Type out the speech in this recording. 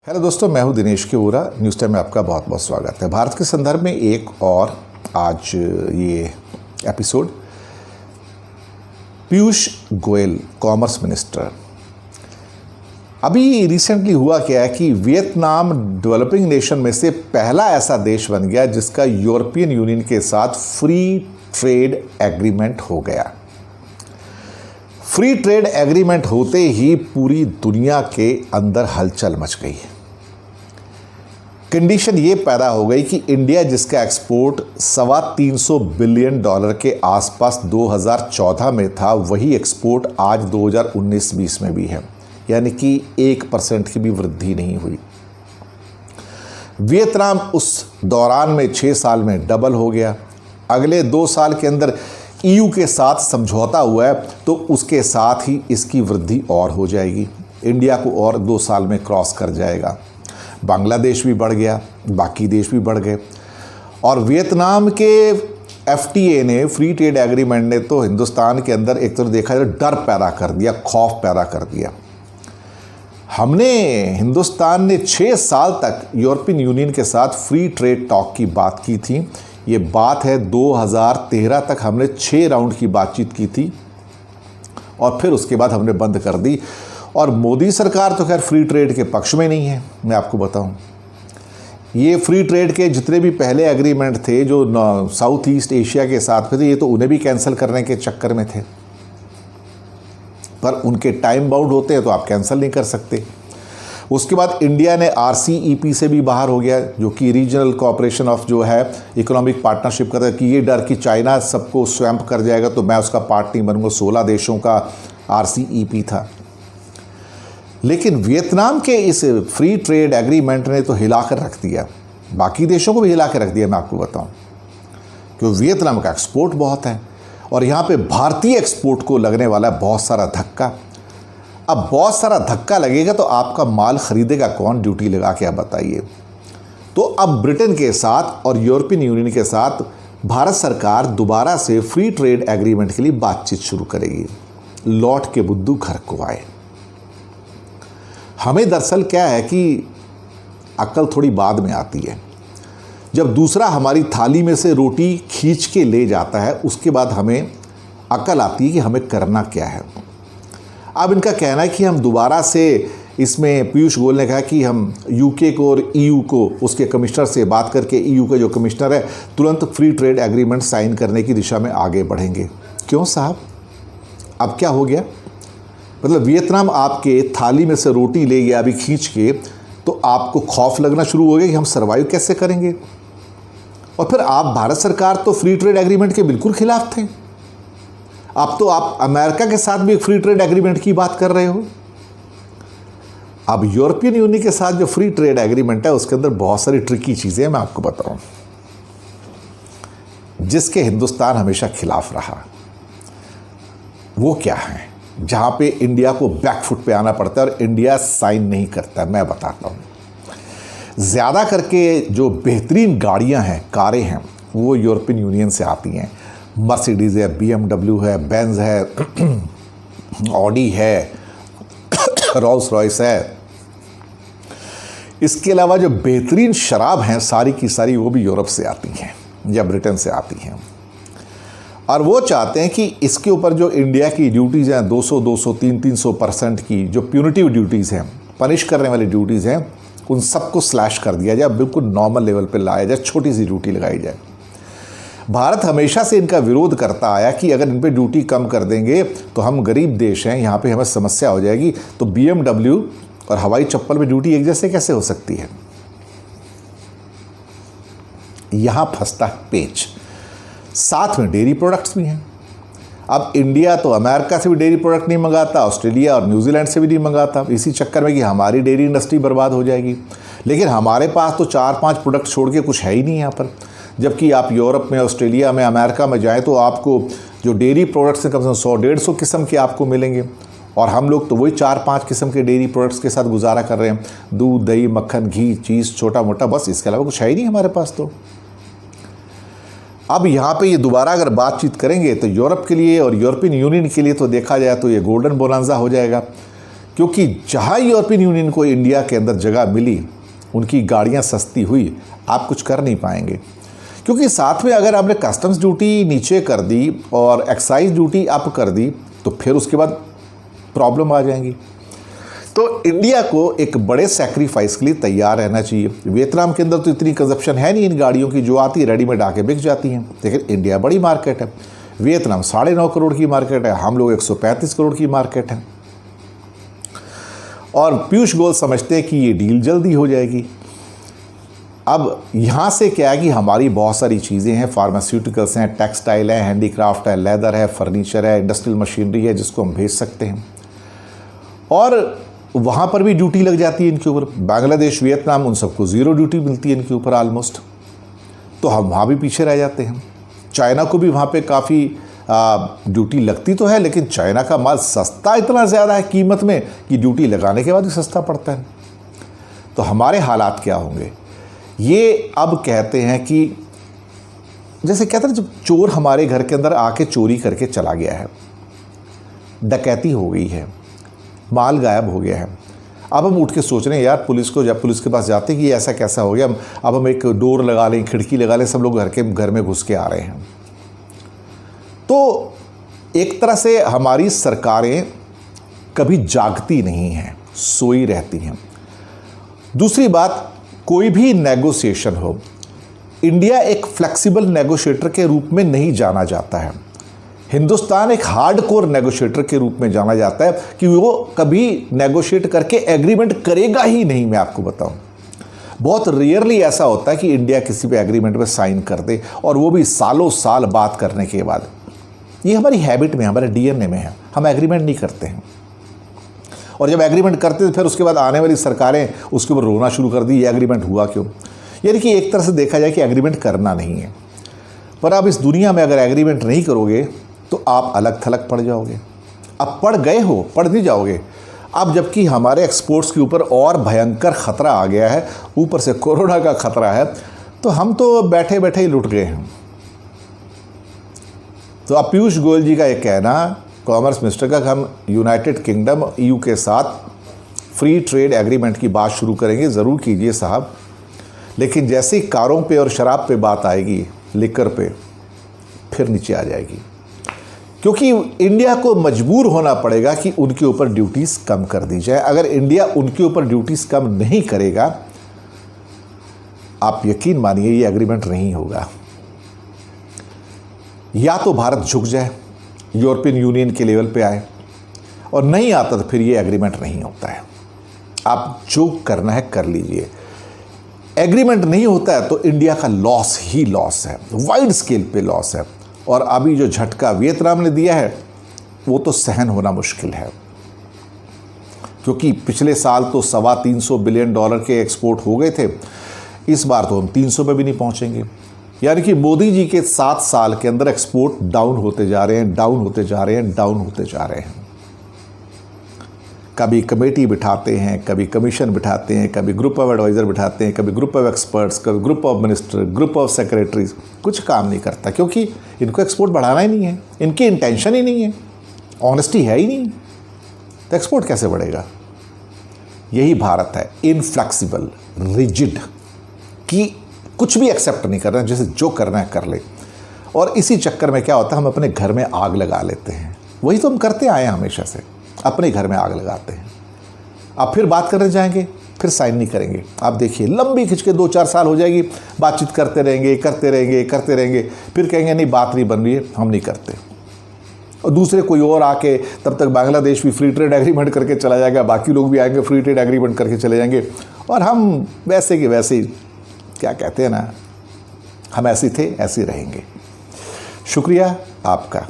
Hello दोस्तों, मैं हूं दिनेश केवुरा। न्यूज़ टाइम में आपका बहुत बहुत स्वागत है। भारत के संदर्भ में एक और आज ये episode, Piyush Goyal commerce minister. अभी रिसेंटली हुआ क्या है कि वियतनाम डेवलपिंग नेशन में से पहला ऐसा देश बन गया जिसका यूरोपियन यूनियन के साथ फ्री ट्रेड एग्रीमेंट हो गया। फ्री ट्रेड एग्रीमेंट होते ही पूरी दुनिया के अंदर हलचल मच गई। कंडीशन ये पैदा हो गई कि इंडिया, जिसका एक्सपोर्ट $325 बिलियन के आसपास 2014 में था, वही एक्सपोर्ट आज 2019-20 में भी है, यानी कि 1% की भी वृद्धि नहीं हुई। वियतनाम उस दौरान में 6 साल में डबल हो गया। अगले 2 साल के अंदर EU के साथ समझौता हुआ है, तो उसके साथ ही इसकी वृद्धि और हो जाएगी। इंडिया को और 2 साल में क्रॉस कर जाएगा। बांग्लादेश भी बढ़ गया, बाकी देश भी बढ़ गए। और वियतनाम के FTA ने, फ्री ट्रेड एग्रीमेंट ने, तो हिंदुस्तान के अंदर एक तरह देखा जाए डर पैदा कर दिया, खौफ पैदा कर दिया। हिंदुस्तान ने 6 साल तक यूरोपियन यूनियन के साथ फ्री ट्रेड टॉक की बात की थी। ये बात है 2013 तक हमने 6 राउंड की बातचीत की थी और फिर उसके बाद हमने बंद कर दी। और मोदी सरकार तो खैर फ्री ट्रेड के पक्ष में नहीं है। मैं आपको बताऊं, ये फ्री ट्रेड के जितने भी पहले एग्रीमेंट थे जो साउथ ईस्ट एशिया के साथ में थे, ये तो उन्हें भी कैंसिल करने के चक्कर में थे। पर उनके टाइम बाउंड होते हैं तो आप कैंसिल नहीं कर सकते। उसके बाद इंडिया ने RCEP से भी बाहर हो गया, जो कि रीजनल कोऑपरेशन ऑफ जो है इकोनॉमिक पार्टनरशिप का, कि ये डर कि चाइना सबको स्वैम्प कर जाएगा तो मैं उसका पार्ट नहीं बनूंगा। 16 देशों का RCEP था। लेकिन वियतनाम के इस फ्री ट्रेड एग्रीमेंट ने तो हिला कर रख दिया, बाकी देशों को भी हिला कर रख दिया। मैं आपको बताऊं, क्योंकि वियतनाम का एक्सपोर्ट बहुत है और यहाँ पे भारतीय एक्सपोर्ट को लगने वाला है बहुत सारा धक्का। अब बहुत सारा धक्का लगेगा तो आपका माल खरीदेगा कौन, ड्यूटी लगा के, आप बताइए। तो अब ब्रिटेन के साथ और यूरोपियन यूनियन के साथ भारत सरकार दोबारा से फ्री ट्रेड एग्रीमेंट के लिए बातचीत शुरू करेगी। लौट के बुद्धू घर को आए। हमें दरअसल क्या है कि अक्ल थोड़ी बाद में आती है। जब दूसरा हमारी थाली में से रोटी खींच के ले जाता है, उसके बाद हमें अक्ल आती है कि हमें करना क्या है। अब इनका कहना है कि हम दोबारा से इसमें, पीयूष गोयल ने कहा कि हम UK को और EU को, उसके कमिश्नर से बात करके, EU का जो कमिश्नर है, तुरंत फ्री ट्रेड एग्रीमेंट साइन करने की दिशा में आगे बढ़ेंगे। क्यों साहब, अब क्या हो गया? मतलब वियतनाम आपके थाली में से रोटी ले गया अभी खींच के, तो आपको खौफ लगना शुरू हो गया कि हम सर्वाइव कैसे करेंगे। और फिर आप, भारत सरकार तो फ्री ट्रेड एग्रीमेंट के बिल्कुल खिलाफ थे। अब तो आप अमेरिका के साथ भी एक फ्री ट्रेड एग्रीमेंट की बात कर रहे हो। अब यूरोपियन यूनियन के साथ जो फ्री ट्रेड एग्रीमेंट है, उसके अंदर बहुत सारी ट्रिकी चीजें मैं आपको बताऊं, जिसके हिंदुस्तान हमेशा खिलाफ रहा। वो क्या है जहां पे इंडिया को बैकफुट पे आना पड़ता है और इंडिया साइन नहीं करता। मैं बताता हूं, ज्यादा करके जो बेहतरीन गाड़ियां हैं, कारें हैं, वो यूरोपियन यूनियन से आती हैं। मर्सिडीज है, BMW है, बेंज है, ऑडी है, रोल्स रॉयस है। इसके अलावा जो बेहतरीन शराब हैं, सारी की सारी वो भी यूरोप से आती हैं या ब्रिटेन से आती हैं। और वो चाहते हैं कि इसके ऊपर जो इंडिया की ड्यूटीज़ हैं, 200, 200, 300% की जो प्यूनिटिव ड्यूटीज़ हैं, पनिश करने वाली ड्यूटीज़ हैं, उन सबको स्लैश कर दिया जाए, बिल्कुल नॉर्मल लेवल पे लाया जाए, छोटी सी ड्यूटी लगाई जाए। भारत हमेशा से इनका विरोध करता आया कि अगर इन पे ड्यूटी कम कर देंगे तो हम गरीब देश हैं, यहाँ पे हमें समस्या हो जाएगी। तो BMW और हवाई चप्पल में ड्यूटी एक जैसे कैसे हो सकती है? यहाँ फंसता है पेच। साथ में डेयरी प्रोडक्ट्स भी हैं। अब इंडिया तो अमेरिका से भी डेयरी प्रोडक्ट नहीं मंगाता, ऑस्ट्रेलिया और न्यूजीलैंड से भी नहीं मंगाता, इसी चक्कर में कि हमारी डेयरी इंडस्ट्री बर्बाद हो जाएगी। लेकिन हमारे पास तो 4-5 प्रोडक्ट छोड़ के कुछ है ही नहीं यहाँ पर। जबकि आप यूरोप में, ऑस्ट्रेलिया में, अमेरिका में जाएँ तो आपको जो डेयरी प्रोडक्ट्स हैं कम से कम 100-150 किस्म के आपको मिलेंगे। और हम लोग तो वही 4-5 किस्म के डेयरी प्रोडक्ट्स के साथ गुजारा कर रहे हैं। दूध, दही, मक्खन, घी, चीज़, छोटा मोटा, बस इसके अलावा कुछ है ही नहीं हमारे पास। तो अब यहाँ पे ये दोबारा अगर बातचीत करेंगे तो यूरोप के लिए और यूरोपियन यूनियन के लिए तो देखा जाए तो ये गोल्डन बोनांजा हो जाएगा, क्योंकि जहाँ यूरोपियन यूनियन को इंडिया के अंदर जगह मिली, उनकी गाड़ियाँ सस्ती हुई, आप कुछ कर नहीं पाएंगे। क्योंकि साथ में अगर आपने कस्टम्स ड्यूटी नीचे कर दी और एक्साइज ड्यूटी अप कर दी तो फिर उसके बाद प्रॉब्लम आ जाएंगी। तो इंडिया को एक बड़े सैक्रिफाइस के लिए तैयार रहना चाहिए। वियतनाम के अंदर तो इतनी कंजप्शन है नहीं इन गाड़ियों की, जो आती है रेडीमेड आके बिक जाती हैं, लेकिन इंडिया बड़ी मार्केट है। वियतनाम 9.5 करोड़ की मार्केट है, हम लोग 135 करोड़ की मार्केट है। और पीयूष गोयल समझते हैं कि ये डील जल्दी हो जाएगी। अब यहाँ से क्या है कि हमारी बहुत सारी चीज़ें हैं, फार्मास्यूटिकल्स हैं, टेक्सटाइल है, हैंडीक्राफ्ट है, लेदर है, फर्नीचर है, इंडस्ट्रियल मशीनरी है, जिसको हम भेज सकते हैं। और वहाँ पर भी ड्यूटी लग जाती है इनके ऊपर। बांग्लादेश, वियतनाम, उन सबको ज़ीरो ड्यूटी मिलती है इनके ऊपर ऑलमोस्ट। तो हम वहाँ भी पीछे रह जाते हैं। चाइना को भी वहाँ पे काफ़ी ड्यूटी लगती तो है, लेकिन चाइना का माल सस्ता इतना ज़्यादा है कीमत में कि ड्यूटी लगाने के बाद भी सस्ता पड़ता है। तो हमारे हालात क्या होंगे? ये अब कहते हैं कि जैसे कहते हैं जब चोर हमारे घर के अंदर आके चोरी करके चला गया है, डकैती हो गई है, माल गायब हो गया है, अब हम उठ के सोच रहे हैं यार पुलिस को, जब पुलिस के पास जाते हैं कि ऐसा कैसा हो गया, अब हम एक डोर लगा लें, खिड़की लगा लें, सब लोग घर में घुस के आ रहे हैं। तो एक तरह से हमारी सरकारें कभी जागती नहीं हैं, सोई रहती हैं। दूसरी बात, कोई भी नेगोशिएशन हो, इंडिया एक फ्लेक्सिबल नेगोशिएटर के रूप में नहीं जाना जाता है। हिंदुस्तान एक हार्डकोर नेगोशिएटर के रूप में जाना जाता है कि वो कभी नेगोशिएट करके एग्रीमेंट करेगा ही नहीं। मैं आपको बताऊं, बहुत रेयरली ऐसा होता है कि इंडिया किसी पे एग्रीमेंट पे साइन कर दे, और वो भी सालों साल बात करने के बाद। ये हमारी हैबिट में, हमारे डीएनए में है, हम एग्रीमेंट नहीं करते हैं। और जब एग्रीमेंट करते हैं फिर उसके बाद आने वाली सरकारें उसके ऊपर रोना शुरू कर दी, ये एग्रीमेंट हुआ क्यों। यानी कि एक तरह से देखा जाए कि एग्रीमेंट करना नहीं है। पर आप इस दुनिया में अगर एग्रीमेंट नहीं करोगे तो आप अलग थलग पड़ जाओगे। अब पड़ गए हो, पड़ नहीं जाओगे। अब जबकि हमारे एक्सपोर्ट्स के ऊपर और भयंकर ख़तरा आ गया है, ऊपर से कोरोना का ख़तरा है, तो हम तो बैठे बैठे ही लुट गए हैं। तो अब पीयूष गोयल जी का ये कहना, कॉमर्स मिनिस्टर का, कि हम यूनाइटेड किंगडम ईयू के साथ फ्री ट्रेड एग्रीमेंट की बात शुरू करेंगे, ज़रूर कीजिए साहब, लेकिन जैसे ही कारों पे और शराब पे बात आएगी, लिकर पे, फिर नीचे आ जाएगी। क्योंकि इंडिया को मजबूर होना पड़ेगा कि उनके ऊपर ड्यूटीज़ कम कर दी जाए। अगर इंडिया उनके ऊपर ड्यूटीज़ कम नहीं करेगा, आप यकीन मानिए ये एग्रीमेंट नहीं होगा। या तो भारत झुक जाए, यूरोपियन यूनियन के लेवल पे आए, और नहीं आता तो फिर ये एग्रीमेंट नहीं होता है। आप जो करना है कर लीजिए। एग्रीमेंट नहीं होता है तो इंडिया का लॉस ही लॉस है, वाइड स्केल पे लॉस है। और अभी जो झटका वियतनाम ने दिया है वो तो सहन होना मुश्किल है, क्योंकि पिछले साल तो $325 बिलियन के एक्सपोर्ट हो गए थे। इस बार तो हम 300 पे भी नहीं पहुंचेंगे। यानी कि मोदी जी के 7 साल के अंदर एक्सपोर्ट डाउन होते जा रहे हैं, डाउन होते जा रहे हैं, डाउन होते जा रहे हैं। कभी कमेटी बिठाते हैं, कभी कमीशन बिठाते हैं, कभी ग्रुप ऑफ एडवाइज़र बिठाते हैं, कभी ग्रुप ऑफ एक्सपर्ट्स, कभी group of minister, group of secretaries, कुछ काम नहीं करता, क्योंकि इनको एक्सपोर्ट बढ़ाना ही नहीं है, इनकी इंटेंशन ही नहीं है, ऑनेस्टी है ही नहीं, तो एक्सपोर्ट कैसे बढ़ेगा। यही भारत है, इनफ्लेक्सिबल, रिजिड, कि कुछ भी एक्सेप्ट नहीं कर रहे हैं, जैसे जो करना है कर ले। और इसी चक्कर में क्या होता है, हम अपने घर में आग लगा लेते हैं। वही तो हम करते आए हैं हमेशा से, अपने घर में आग लगाते हैं। अब फिर बात करने जाएंगे, फिर साइन नहीं करेंगे। आप देखिए लंबी खिंच के 2-4 साल हो जाएगी, बातचीत करते रहेंगे, करते रहेंगे, करते रहेंगे, फिर कहेंगे नहीं बात नहीं बन रही है, हम नहीं करते। और दूसरे कोई और आके, तब तक बांग्लादेश भी फ्री ट्रेड एग्रीमेंट करके चला जाएगा, बाकी लोग भी आएंगे फ्री ट्रेड एग्रीमेंट करके चले जाएंगे, और हम वैसे के वैसे ही, क्या कहते हैं ना, हम ऐसे थे ऐसे रहेंगे। शुक्रिया आपका।